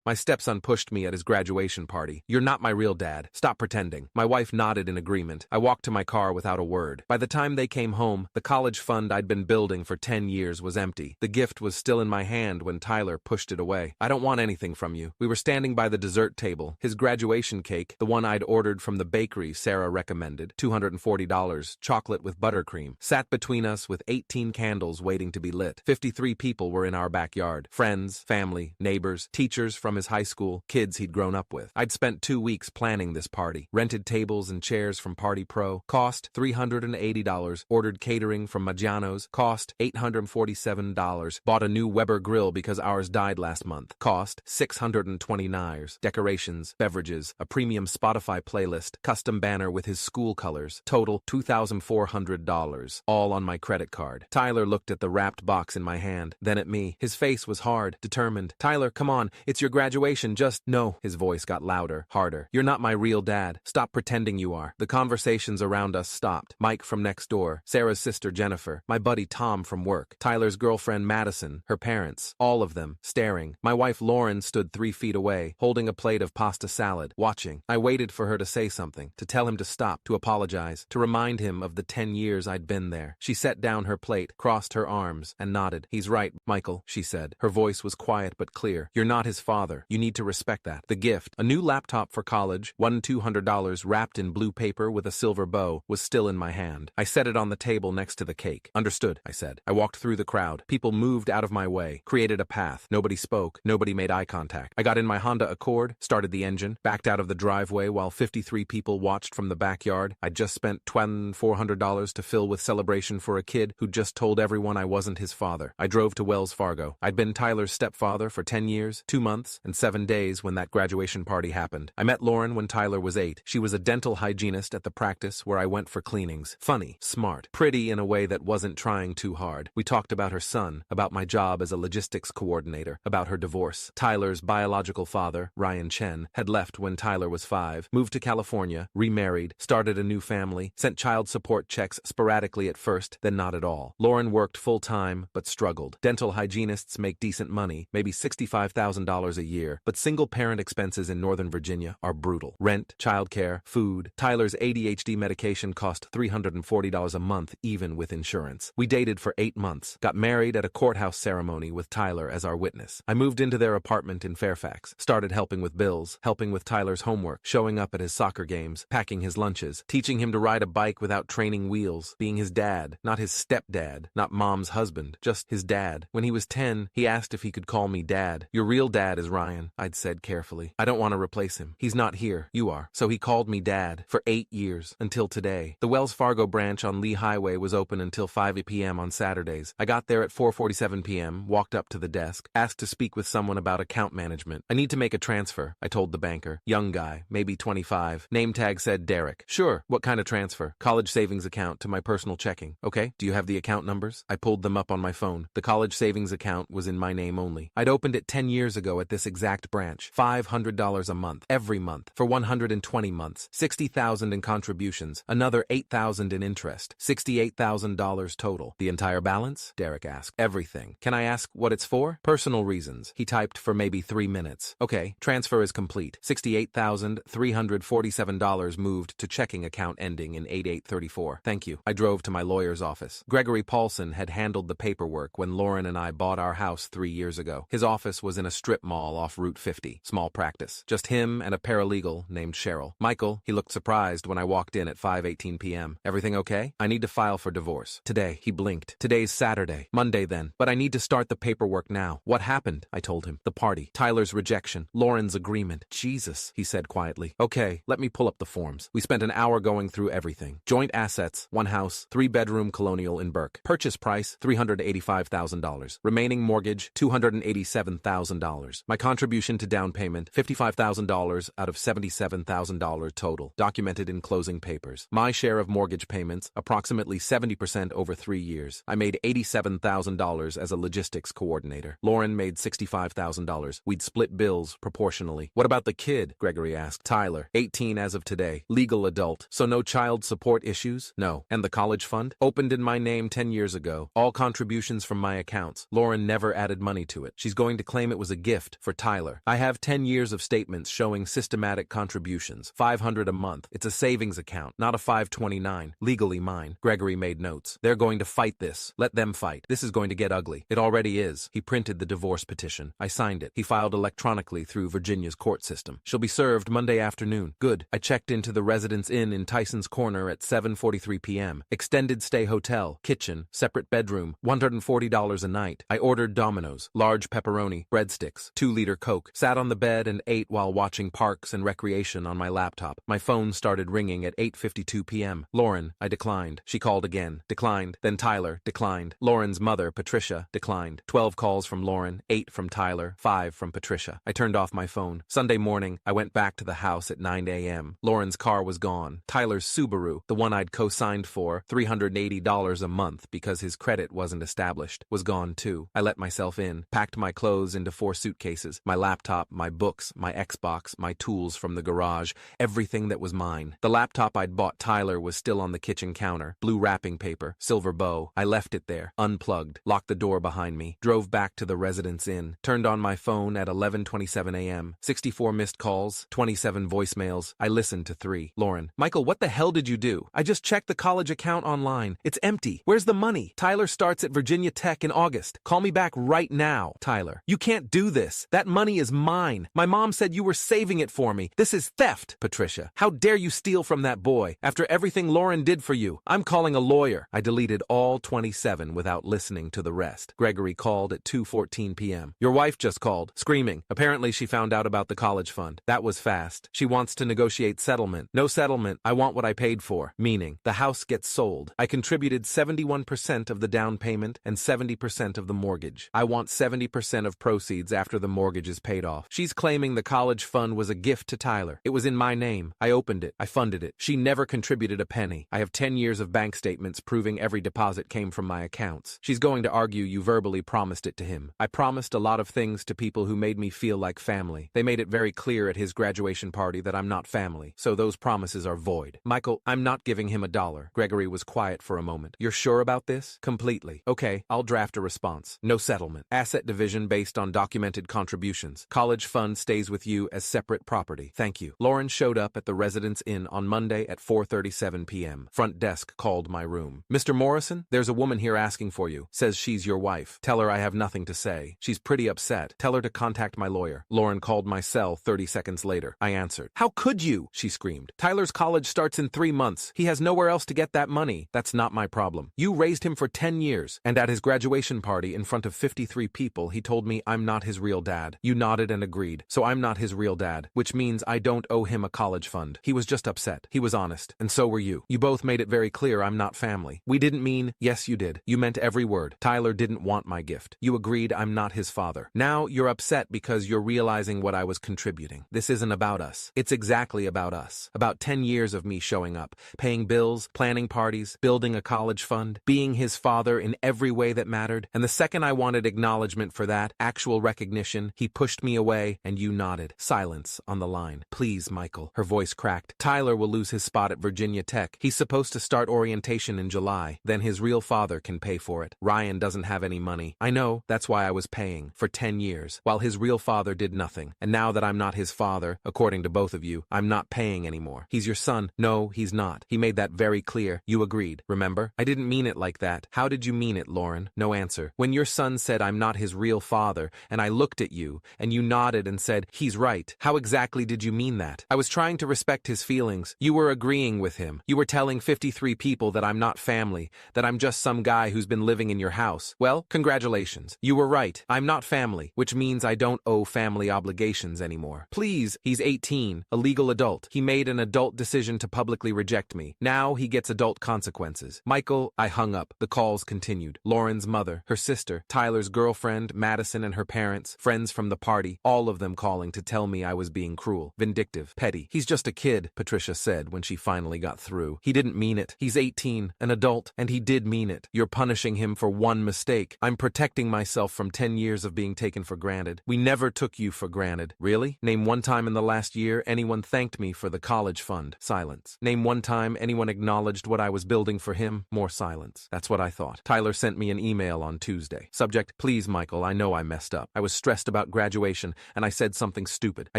My stepson pushed me at his graduation party. You're not my real dad. Stop pretending. My wife nodded in agreement. I walked to my car without a word. By the time they came home, the college fund I'd been building for 10 years was empty. The gift was still in my hand when Tyler pushed it away. I don't want anything from you. We were standing by the dessert table. His graduation cake, the one I'd ordered from the bakery Sarah recommended, $240, chocolate with buttercream, sat between us with 18 candles waiting to be lit. 53 people were in our backyard. Friends, family, neighbors, teachers from his high school, kids he'd grown up with. I'd spent 2 weeks planning this party. Rented tables and chairs from Party Pro. Cost $380. Ordered catering from Maggiano's. Cost $847. Bought a new Weber grill because ours died last month. Cost $629. Decorations, beverages, a premium Spotify playlist, custom banner with his school colors. Total $2,400. All on my credit card. Tyler looked at the wrapped box in my hand, then at me. His face was hard, determined. Tyler, come on, it's your graduation, just no. His voice got louder, harder. You're not my real dad. Stop pretending you are. The conversations around us stopped. Mike from next door, Sarah's sister Jennifer, my buddy Tom from work, Tyler's girlfriend Madison, her parents, all of them, staring. My wife Lauren stood 3 feet away, holding a plate of pasta salad, watching. I waited for her to say something, to tell him to stop, to apologize, to remind him of the 10 years I'd been there. She set down her plate, crossed her arms, and nodded. He's right, Michael, she said. Her voice was quiet but clear. You're not his father. You need to respect that. The gift, a new laptop for college, $200 wrapped in blue paper with a silver bow, was still in my hand. I set it on the table next to the cake. Understood, I said. I walked through the crowd. People moved out of my way, created a path. Nobody spoke. Nobody made eye contact. I got in my Honda Accord, started the engine, backed out of the driveway while 53 people watched from the backyard. I'd just spent $2,400 to fill with celebration for a kid who'd just told everyone I wasn't his father. I drove to Wells Fargo. I'd been Tyler's stepfather for 10 years, 2 months, and 7 days when that graduation party happened. I met Lauren when Tyler was 8. She was a dental hygienist at the practice where I went for cleanings. Funny, smart, pretty in a way that wasn't trying too hard. We talked about her son, about my job as a logistics coordinator, about her divorce. Tyler's biological father, Ryan Chen, had left when Tyler was 5, moved to California, remarried, started a new family, sent child support checks sporadically at first, then not at all. Lauren worked full-time, but struggled. Dental hygienists make decent money, maybe $65,000 a year, but single-parent expenses in Northern Virginia are brutal. Rent, childcare, food. Tyler's ADHD medication cost $340 a month, even with insurance. We dated for 8 months, got married at a courthouse ceremony with Tyler as our witness. I moved into their apartment in Fairfax, started helping with bills, helping with Tyler's homework, showing up at his soccer games, packing his lunches, teaching him to ride a bike without training wheels, being his dad, not his stepdad, not mom's husband, just his dad. When he was 10, he asked if he could call me dad. Your real dad is Ryan, I'd said carefully. I don't want to replace him. He's not here. You are. So he called me dad for 8 years, until today. The Wells Fargo branch on Lee Highway was open until 5 p.m. on Saturdays. I got there at 4:47 p.m., walked up to the desk, asked to speak with someone about account management. I need to make a transfer, I told the banker. Young guy, maybe 25. Name tag said Derek. Sure. What kind of transfer? College savings account to my personal checking. Okay. Do you have the account numbers? I pulled them up on my phone. The college savings account was in my name only. I'd opened it 10 years ago at this exact branch. $500 a month, every month, for 120 months. $60,000 in contributions, another $8,000 in interest. $68,000 total. The entire balance? Derek asked. Everything. Can I ask what it's for? Personal reasons. He typed for maybe 3 minutes. Okay, transfer is complete. $68,347 moved to checking account ending in 8834. Thank you. I drove to my lawyer's office. Gregory Paulson had handled the paperwork when Lauren and I bought our house 3 years ago. His office was in a strip mall off Route 50. Small practice. Just him and a paralegal named Cheryl. Michael, he looked surprised when I walked in at 5:18 p.m. Everything okay? I need to file for divorce. Today. He blinked. Today's Saturday. Monday then. But I need to start the paperwork now. What happened? I told him. The party. Tyler's rejection. Lauren's agreement. Jesus, he said quietly. Okay, let me pull up the forms. We spent an hour going through everything. Joint assets, 1 house, 3-bedroom colonial in Burke. Purchase price, $385,000. Remaining mortgage, $287,000. My contribution to down payment, $55,000 out of $77,000 total. Documented in closing papers. My share of mortgage payments, approximately 70% over 3 years. I made $87,000 as a logistics coordinator. Lauren made $65,000. We'd split bills proportionally. What about the kid? Gregory asked. Tyler, 18 as of today. Legal adult. So no child support issues? No. And the college fund? Opened in my name 10 years ago. All contributions from my accounts. Lauren never added money to it. She's going to claim it was a gift for Tyler. I have 10 years of statements showing systematic contributions. $500 a month. It's a savings account, not a 529. Legally mine. Gregory made notes. They're going to fight this. Let them fight. This is going to get ugly. It already is. He printed the divorce petition. I signed it. He filed electronically through Virginia's court system. She'll be served Monday afternoon. Good. I checked into the Residence Inn in Tyson's Corner at 7:43 p.m. Extended stay hotel. Kitchen. Separate bedroom. $140 a night. I ordered Domino's. Large pepperoni. Breadsticks. 2-liter Coke. Sat on the bed and ate while watching Parks and Recreation on my laptop. My phone started ringing at 8:52 p.m. Lauren. I declined. She called again. Declined. Then Tyler. Declined. Lauren's mother, Patricia. Declined. 12 calls from Lauren. 8 from Tyler. 5 from Patricia. I turned off my phone. Sunday morning, I went back to the house at 9 a.m. Lauren's car was gone. Tyler's Subaru, the one I'd co-signed for, $380 a month because his credit wasn't established, was gone too. I let myself in, packed my clothes into 4 suitcases, my laptop, my books, my Xbox, my tools from the garage, everything that was mine. The laptop I'd bought Tyler was still on the kitchen counter, blue wrapping paper, silver bow. I left it there, unplugged, locked the door behind me, drove back to the Residence Inn, turned on my phone at 11:27 a.m., 64 missed calls, 27 voicemails. I listened to 3. Lauren. Michael, what the hell did you do? I just checked the college account online. It's empty. Where's the money? Tyler starts at Virginia Tech in August. Call me back right now. Tyler. You can't do this. That money is mine. My mom said you were saving it for me. This is theft. Patricia. How dare you steal from that boy after everything Lauren did for you? I'm calling a lawyer. I deleted all 27 without listening to the rest. Gregory called at 2:14 p.m. Your wife just called, screaming. Apparently she found out about the college fund. That was fast. She wants to negotiate settlement. No settlement. I want what I paid for. Meaning, the house gets sold. I contributed 71% of the down payment and 70% of the mortgage. I want 70% of proceeds after the mortgage is paid off. She's claiming the college fund was a gift to Tyler. It was in my name. I opened it. I funded it. She never contributed a penny. I have 10 years of bank statements proving every deposit came from my accounts. She's going to argue you verbally promised it to him. I promised a lot of things to people who made me feel like family. They made it very clear at his graduation party that I'm not family, so those promises are void. Michael, I'm not giving him $1. Gregory was quiet for a moment. You're sure about this? Completely. Okay, I'll draft a response. No settlement. Asset division based on documented contributions. College fund stays with you as separate property. Thank you. Lauren showed up at the Residence Inn on Monday at 4:37 p.m. Front desk called my room. Mr. Morrison, there's a woman here asking for you. Says she's your wife. Tell her I have nothing to say. She's pretty upset. Tell her to contact my lawyer. Lauren called my cell 30 seconds later. I answered. How could you? She screamed. Tyler's college starts in 3 months. He has nowhere else to get that money. That's not my problem. You raised him for 10 years, and at his graduation party in front of 53 people, he told me I'm not his real dad. You nodded and agreed. So I'm not his real dad, which means I don't owe him a college fund. He was just upset. He was honest, and so were you. You both made it very clear I'm not family. We didn't mean, yes you did. You meant every word. Tyler didn't want my gift. You agreed I'm not his father. Now you're upset because you're realizing what I was contributing. This isn't about us. It's exactly about us. About 10 years of me showing up, paying bills, planning parties, building a college fund, being his father in every way that mattered. And the second I wanted acknowledgement for that, actual recognition, he pushed me away and you nodded. Silence on the line. Please, Michael. Her voice cracked. Tyler will lose his spot at Virginia Tech. He's supposed to start orientation in July. Then his real father can pay for it. Ryan doesn't have any money. I know, that's why I was paying for 10 years, while his real father did nothing. And now that I'm not his father, according to both of you, I'm not paying anymore. He's your son. No, he's not. He made that very clear. You agreed, remember? I didn't mean it like that. How did you mean it, Lauren? No answer. When your son said I'm not his real father, and I looked at you, and you nodded and said, he's right, how exactly did you mean that? I was trying to respect his feelings. You were agreeing with him. You were telling 53 people that I'm not family, that I'm just some guy who's been living in your house. Well, congratulations. You were right. I'm not family, which means I don't owe family obligations anymore. Please, he's 18, a legal adult. He made an adult decision to publicly reject me. Now he gets adult consequences. Michael, I hung up. The calls continued. Lauren's mother, her sister, Tyler's girlfriend, Madison and her parents, friends from the party, all of them calling to tell me I was being cruel, vindictive, petty. He's just a kid, Patricia said when she finally got through. He didn't mean it. He's 18, an adult, and he did mean it. You're punishing him for one mistake. I'm protecting myself from 10 years of being taken for granted. We never took you for granted. Really? Name one time in the last year anyone thanked me for the college fund. Silence. Name one time anyone acknowledged what I was building for him. More silence. That's what I thought. Tyler sent me an email on Tuesday. Subject, please, Michael, I know I messed up. I was stressed about about graduation, and I said something stupid. I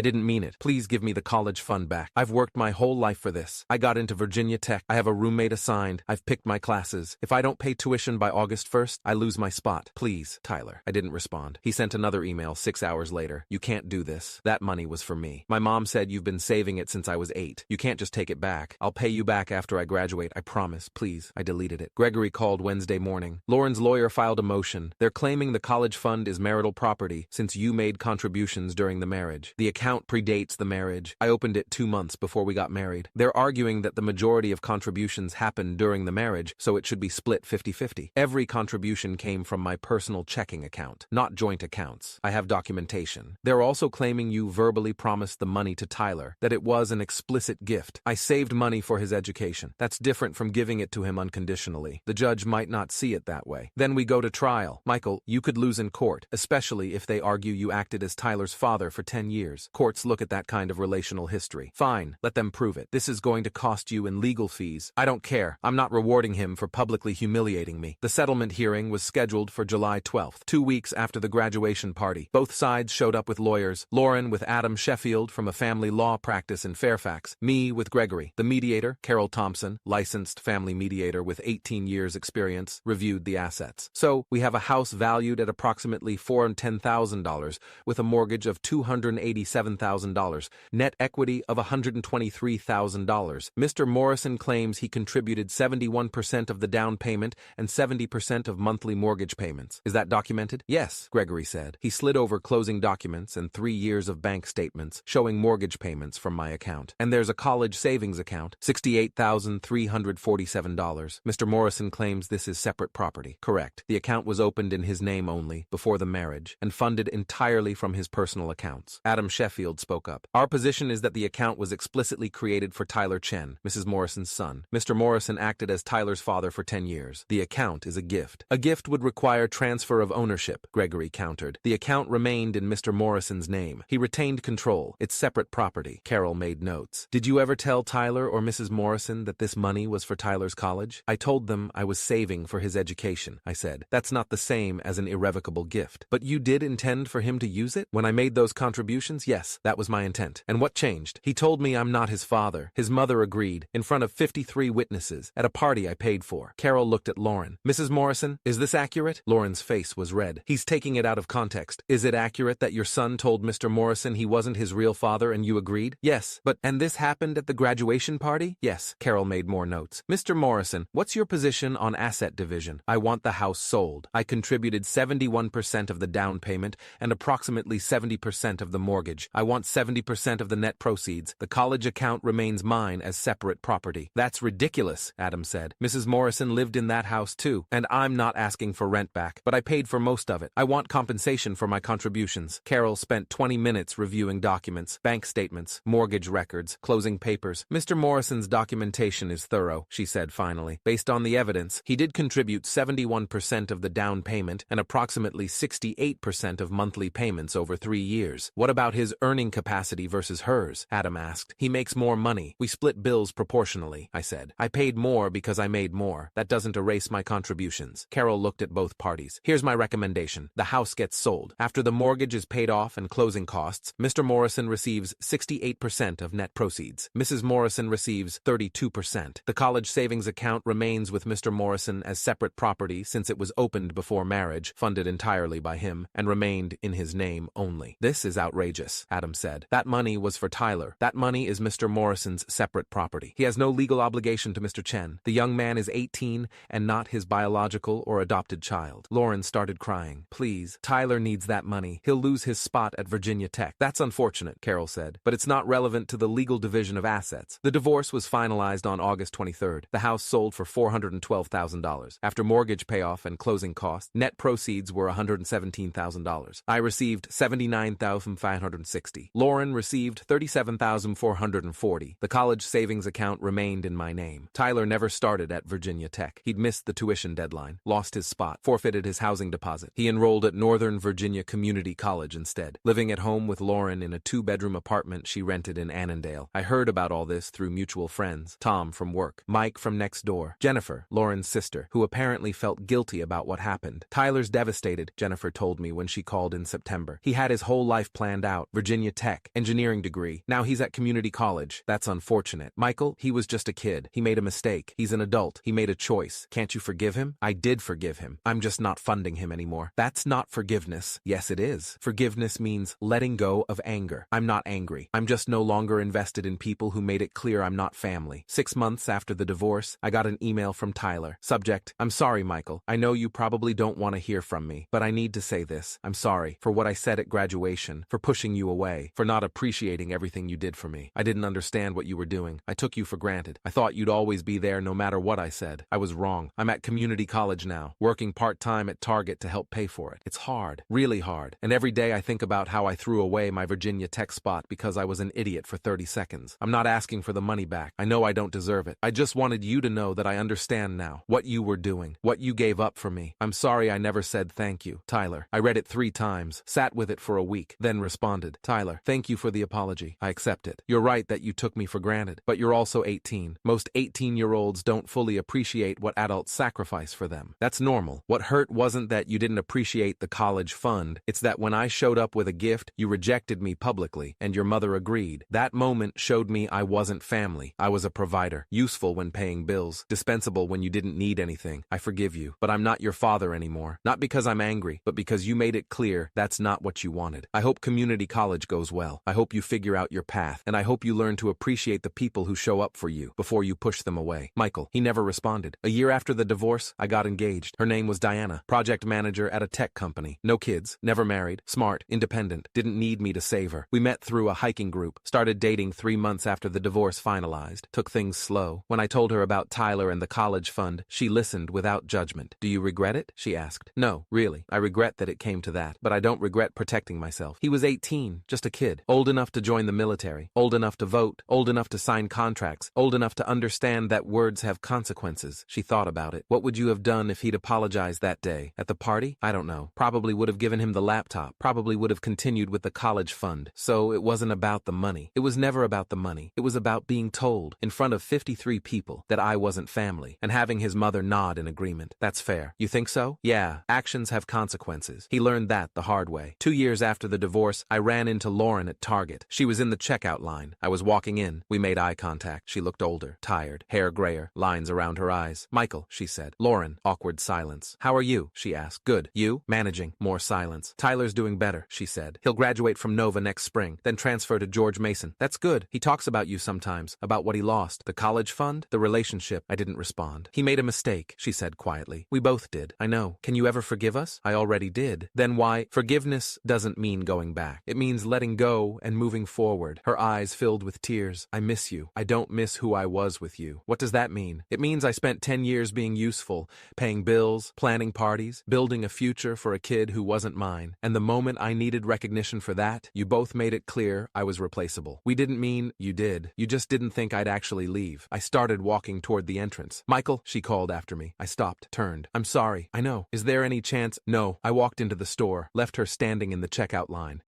didn't mean it. Please give me the college fund back. I've worked my whole life for this. I got into Virginia Tech. I have a roommate assigned. I've picked my classes. If I don't pay tuition by August 1st, I lose my spot. Please, Tyler. I didn't respond. He sent another email 6 hours later. You can't do this. That money was for me. My mom said you've been saving it since I was 8. You can't just take it back. I'll pay you back after I graduate. I promise. Please. I deleted it. Gregory called Wednesday morning. Lauren's lawyer filed a motion. They're claiming the college fund is marital property since you made contributions during the marriage. The account predates the marriage. I opened it 2 months before we got married. They're arguing that the majority of contributions happened during the marriage, so it should be split 50-50. Every contribution came from my personal checking account, not joint accounts. I have documentation. They're also claiming you verbally promised the money to Tyler, that it was an explicit gift. I saved money for his education. That's different from giving it to him unconditionally. The judge might not see it that way. Then we go to trial. Michael, you could lose in court, especially if they argue you acted as Tyler's father for 10 years. Courts look at that kind of relational history. Fine, let them prove it. This is going to cost you in legal fees. I don't care. I'm not rewarding him for publicly humiliating me. The settlement hearing was scheduled for July 12th, 2 weeks after the graduation party. Both sides showed up with lawyers. Lauren with Adam Sheffield from a family law practice in Fairfax. Me with Gregory. The mediator, Carol Thompson, licensed family mediator with 18 years experience, reviewed the assets. So, we have a house valued at approximately $410,000 with a mortgage of $287,000, net equity of $123,000. Mr. Morrison claims he contributed 71% of the down payment and 70% of monthly mortgage payments. Is that documented? Yes, Gregory said. He slid over closing documents and 3 years of bank statements showing mortgage payments from my account. And there's a college savings account, $68,347. Mr. Morrison claims this is separate property. Correct. The account was opened in his name only, before the marriage, and funded entirely from his personal accounts. Adam Sheffield spoke up. Our position is that the account was explicitly created for Tyler Chen, Mrs. Morrison's son. Mr. Morrison acted as Tyler's father for 10 years. The account is a gift. A gift would require transfer of ownership, Gregory countered. The account remained in Mr. Morrison's name. He retained control. It's separate property. Carol made notes. Did you ever tell Tyler or Mrs. Morrison that this money was for Tyler's college? I told them I was saving for his education, I said. That's not the same as an irrevocable gift. But you did intend for him to use it? When I made those contributions, yes, that was my intent. And what changed? He told me I'm not his father. His mother agreed, in front of 53 witnesses, at a party I paid for. Carol looked at Lauren. Mrs. Morrison, is this accurate? Lauren's face was red. He's taking it out of context. Is it accurate that your son told Mr. Morrison he wasn't his real father and you agreed? Yes, but, and this happened at the graduation party? Yes, Carol made more notes. Mr. Morrison, what's your position on asset division? I want the house sold. I contributed 71% of the down payment and approximately 70% of the mortgage. I want 70% of the net proceeds. The college account remains mine as separate property. That's ridiculous, Adam said. Mrs. Morrison lived in that house too, and I'm not asking for rent back, but I paid for most of it. I want compensation for my contributions. Carol spent 20 minutes reviewing documents, bank statements, mortgage records, closing papers. Mr. Morrison's documentation is thorough, she said finally. Based on the evidence, he did contribute 71% of the down payment and approximately 68% of monthly payments over 3 years. What about his earning capacity versus hers? Adam asked. He makes more money. We split bills proportionally, I said. I paid more because I made more. That doesn't erase my contributions. Carol looked at both parties. Here's my recommendation. The house gets sold. After the mortgage is paid off and closing costs, Mr. Morrison receives 68% of net proceeds. Mrs. Morrison receives 32%. The college savings account remains with Mr. Morrison as separate property since it was opened before marriage, funded entirely by him, and remained in his name only. This is outrageous, Adam said. That money was for Tyler. That money is Mr. Morrison's separate property. He has no legal obligation to Mr. Chen. The young man is 18 and not his biological or adopted child. Lauren started crying. Please, Tyler needs that money. He'll lose his spot at Virginia Tech. That's unfortunate, Carol said, but it's not relevant to the legal division of assets. The divorce was finalized on August 23rd. The house sold for $412,000. After mortgage payoff and closing costs, net proceeds were $117,000. I received $79,560. Lauren received $37,440. The college savings account remained in my name. Tyler never started at Virginia Tech. He'd missed the tuition deadline, lost his spot, forfeited his housing deposit. He enrolled at Northern Virginia Community College instead, living at home with Lauren in a 2-bedroom apartment she rented in Annandale. I heard about all this through mutual friends, Tom from work, Mike from next door, Jennifer, Lauren's sister, who apparently felt guilty about what happened. Tyler's devastated, Jennifer told me when she called in September. September. He had his whole life planned out. Virginia Tech, engineering degree. Now he's at community college. That's unfortunate. Michael, he was just a kid. He made a mistake. He's an adult. He made a choice. Can't you forgive him? I did forgive him. I'm just not funding him anymore. That's not forgiveness. Yes, it is. Forgiveness means letting go of anger. I'm not angry. I'm just no longer invested in people who made it clear I'm not family. 6 months after the divorce, I got an email from Tyler. Subject: I'm sorry, Michael. I know you probably don't want to hear from me, but I need to say this. I'm sorry for what I said at graduation, for pushing you away, for not appreciating everything you did for me. I didn't understand what you were doing. I took you for granted. I thought you'd always be there no matter what I said. I was wrong. I'm at community college now, working part-time at Target to help pay for it. It's hard, really hard, and every day I think about how I threw away my Virginia Tech spot because I was an idiot for 30 seconds. I'm not asking for the money back. I know I don't deserve it. I just wanted you to know that I understand now what you were doing, what you gave up for me. I'm sorry I never said thank you. Tyler. I read it 3 times, sat with it for a week, then responded. Tyler, thank you for the apology. I accept it. You're right that you took me for granted, but you're also 18. Most 18-year-olds don't fully appreciate what adults sacrifice for them. That's normal. What hurt wasn't that you didn't appreciate the college fund. It's that when I showed up with a gift, you rejected me publicly, and your mother agreed. That moment showed me I wasn't family. I was a provider, useful when paying bills, dispensable when you didn't need anything. I forgive you, but I'm not your father anymore. Not because I'm angry, but because you made it clear that's not what you wanted. I hope community college goes well. I hope you figure out your path, and I hope you learn to appreciate the people who show up for you before you push them away. Michael. He never responded. A year after the divorce, I got engaged. Her name was Diana, project manager at a tech company. No kids, never married, smart, independent, didn't need me to save her. We met through a hiking group, started dating 3 months after the divorce finalized, took things slow. When I told her about Tyler and the college fund, she listened without judgment. Do you regret it? She asked. No, really. I regret that it came to that, but I don't regret protecting myself. He was 18, just a kid, old enough to join the military, old enough to vote, old enough to sign contracts, old enough to understand that words have consequences. She thought about it. What would you have done if he'd apologized that day? At the party? I don't know. Probably would have given him the laptop. Probably would have continued with the college fund. So it wasn't about the money. It was never about the money. It was about being told, in front of 53 people, that I wasn't family, and having his mother nod in agreement. That's fair. You think so? Yeah. Actions have consequences. He learned that the hard way. 2 years after the divorce, I ran into Lauren at Target. She was in the checkout line. I was walking in. We made eye contact. She looked older, tired, hair grayer, lines around her eyes. Michael, she said. Lauren, awkward silence. How are you? She asked. Good. You? Managing. More silence. Tyler's doing better, she said. He'll graduate from Nova next spring, then transfer to George Mason. That's good. He talks about you sometimes, about what he lost. The college fund? The relationship. I didn't respond. He made a mistake, she said quietly. We both did. I know. Can you ever forgive us? I already did. Then why? Forgiveness doesn't mean going back. It means letting go and moving forward. Her eyes filled with tears. I miss you. I don't miss who I was with you. What does that mean? It means I spent 10 years being useful, paying bills, planning parties, building a future for a kid who wasn't mine. And the moment I needed recognition for that, you both made it clear I was replaceable. We didn't mean you did. You just didn't think I'd actually leave. I started walking toward the entrance. Michael, she called after me. I stopped, turned. I'm sorry. I know. Is there any chance? No. I walked into the store, left her standing in the checkout line.